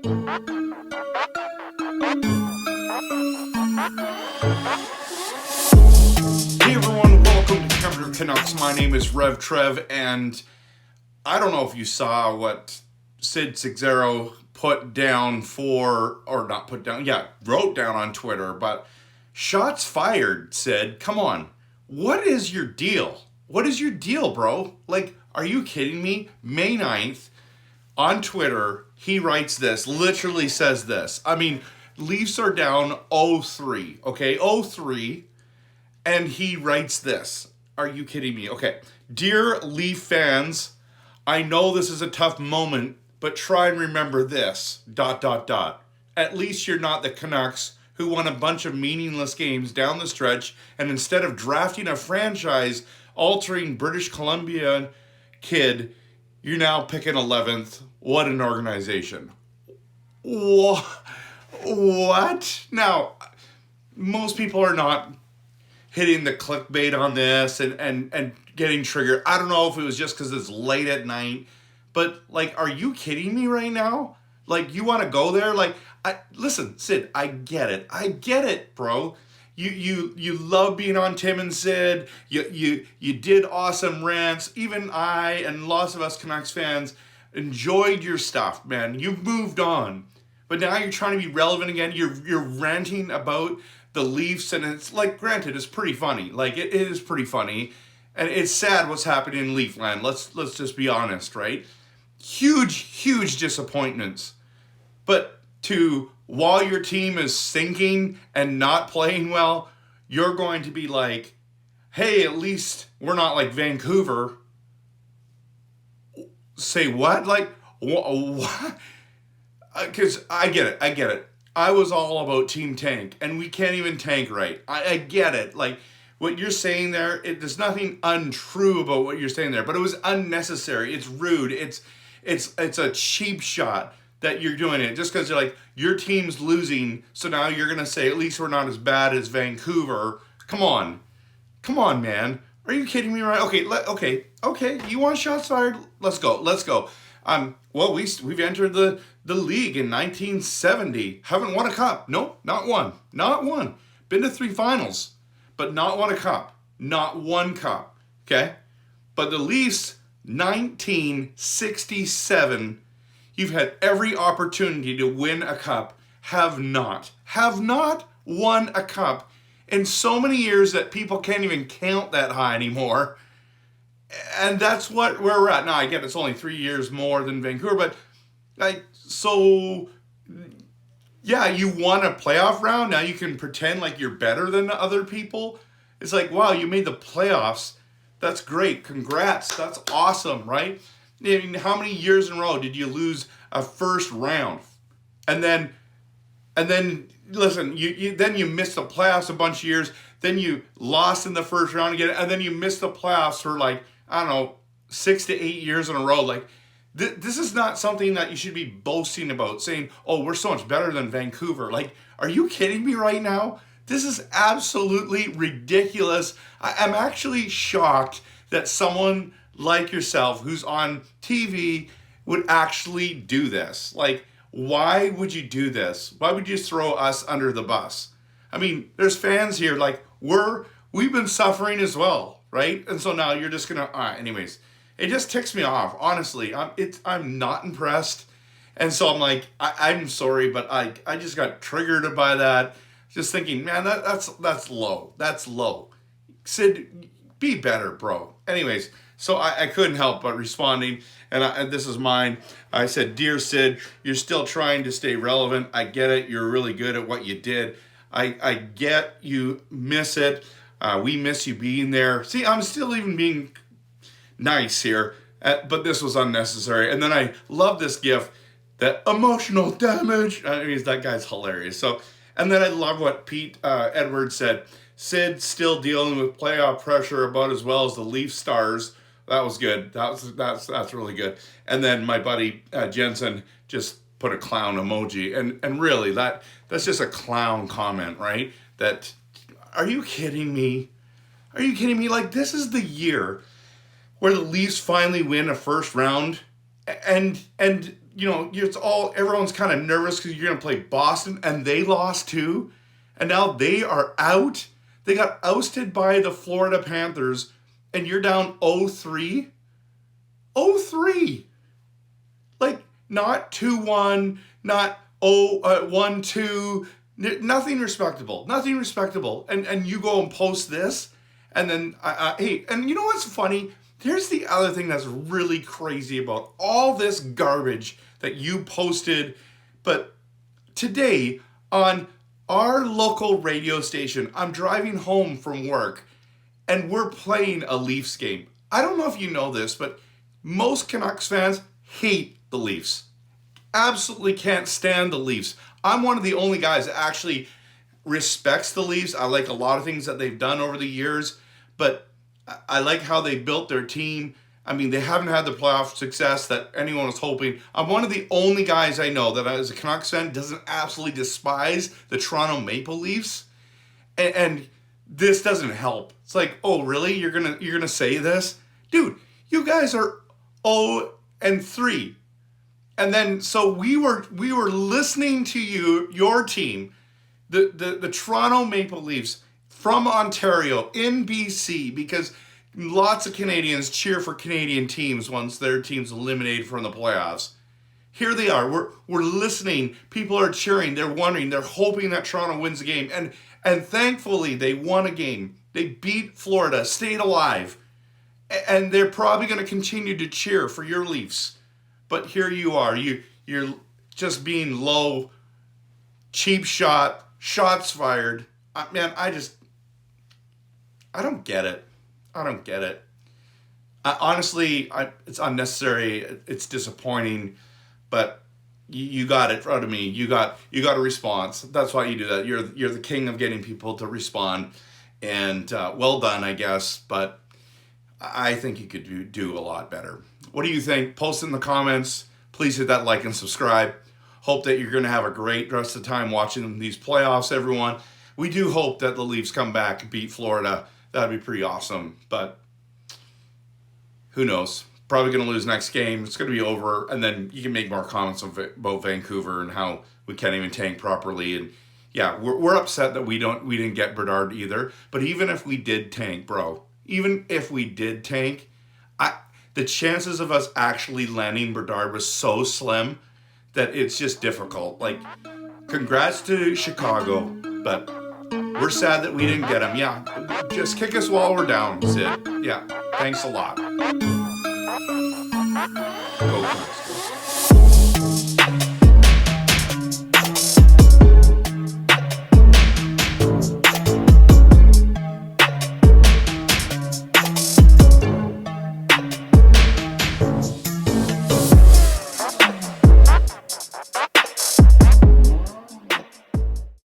Hey everyone, welcome to Canucks. My name is Rev Trev, and I don't know if you saw what Sid Seixerio wrote down on Twitter, but shots fired, Sid. Come on. What is your deal? What is your deal, bro? Like, are you kidding me? May 9th, on Twitter, he writes this, literally says this. I mean, Leafs are down 0-3, okay? 0-3. And he writes this. Are you kidding me? Okay. Dear Leaf fans, I know this is a tough moment, but try and remember this, ... At least you're not the Canucks who won a bunch of meaningless games down the stretch, and instead of drafting a franchise-altering British Columbia kid, you're now picking 11th. What an organization. What? Now, most people are not hitting the clickbait on this and getting triggered. I don't know if it was just because it's late at night, but like, are you kidding me right now? Like, you want to go there? Like, listen, Sid, I get it, bro. You love being on Tim and Sid. You did awesome rants. Even I and lots of us Canucks fans enjoyed your stuff, man. You've moved on, but now you're trying to be relevant again. You're ranting about the Leafs, and it's like, granted, it's pretty funny. Like, it is pretty funny, and it's sad what's happening in Leafland. Let's just be honest, right? Huge disappointments. But while your team is sinking and not playing well, you're going to be like, hey, at least we're not like Vancouver. Say what? Like, what? Because I get it. I was all about Team Tank, and we can't even tank right. I get it. Like, what you're saying there, there's nothing untrue about what you're saying there, but it was unnecessary. It's rude. It's a cheap shot that you're doing it just because you're like, your team's losing, so now you're going to say, at least we're not as bad as Vancouver. Come on, man. Are you kidding me, right? Okay. You want shots fired? Let's go. Well, we've entered the league in 1970. Haven't won a cup. Nope, not one. Been to 3 finals, but not won a cup. Not one cup. Okay? But the Leafs, 1967, you've had every opportunity to win a cup. Have not won a cup in so many years that people can't even count that high anymore. And that's where we're at. Now, I get it's only 3 years more than Vancouver, but yeah, you won a playoff round. Now you can pretend like you're better than other people. It's like, wow, you made the playoffs. That's great. Congrats. That's awesome, right? I mean, how many years in a row did you lose a first round? And then listen, you missed the playoffs a bunch of years. Then you lost in the first round again, and then you missed the playoffs for like, I don't know, 6 to 8 years in a row. Like, this is not something that you should be boasting about, saying, oh, we're so much better than Vancouver. Like, are you kidding me right now? This is absolutely ridiculous. I'm actually shocked that someone like yourself who's on TV would actually do this. Like, why would you do this? Why would you throw us under the bus? I mean, there's fans here, like, we've been suffering as well, right? And so now you're just gonna, anyways, it just ticks me off, honestly. I'm not impressed. And so I'm like, I'm sorry, but I just got triggered by that. Just thinking, man, that's low. That's low. Sid, be better, bro. Anyways, so I couldn't help but responding, and this is mine. I said, dear Sid, you're still trying to stay relevant. I get it. You're really good at what you did. I get you miss it. We miss you being there. See, I'm still even being nice here, but this was unnecessary. And then I love this gif, that emotional damage. I mean, that guy's hilarious. So, and then I love what Pete Edwards said. Sid still dealing with playoff pressure about as well as the Leaf stars. That was good. That's really good. And then my buddy Jensen just put a clown emoji, and really that's just a clown comment, right? That, are you kidding me? Are you kidding me? Like, this is the year where the Leafs finally win a first round, and everyone's kind of nervous because you're going to play Boston, and they lost too. And now they are out. They got ousted by the Florida Panthers, and you're down 0-3. 0-3. Like, not 2-1, not 1-2, nothing respectable. Nothing respectable. And you go and post this, and then, hey, and you know what's funny? Here's the other thing that's really crazy about all this garbage that you posted, but today on our local radio station, I'm driving home from work, and we're playing a Leafs game. I don't know if you know this, but most Canucks fans hate the Leafs. Absolutely can't stand the Leafs. I'm one of the only guys that actually respects the Leafs. I like a lot of things that they've done over the years, but I like how they built their team. I mean, they haven't had the playoff success that anyone was hoping. I'm one of the only guys I know that, as a Canucks fan, doesn't absolutely despise the Toronto Maple Leafs, and this doesn't help. It's like, oh, really? You're gonna say this, dude? You guys are 0-3, and then so we were listening to your team, the Toronto Maple Leafs from Ontario in BC, because lots of Canadians cheer for Canadian teams once their team's eliminated from the playoffs. Here they are. We're listening. People are cheering. They're wondering. They're hoping that Toronto wins the game. And thankfully, they won a game. They beat Florida, stayed alive. And they're probably going to continue to cheer for your Leafs. But here you are. You're just being low, cheap shots fired. Man, I don't get it. I don't get it. Honestly, it's unnecessary. It's disappointing, but you got it out of me. You got a response. That's why you do that. You're the king of getting people to respond, and well done, I guess. But I think you could do a lot better. What do you think? Post in the comments. Please hit that like and subscribe. Hope that you're going to have a great rest of the time watching these playoffs, everyone. We do hope that the Leafs come back and beat Florida. That'd be pretty awesome, but who knows? Probably going to lose next game. It's going to be over, and then you can make more comments about Vancouver and how we can't even tank properly. And yeah, we're upset that we didn't get Bedard either. But even if we did tank, bro, even if we did tank, the chances of us actually landing Bedard was so slim that it's just difficult. Like, congrats to Chicago, but we're sad that we didn't get him. Yeah, just kick us while we're down, Sid. Yeah, thanks a lot.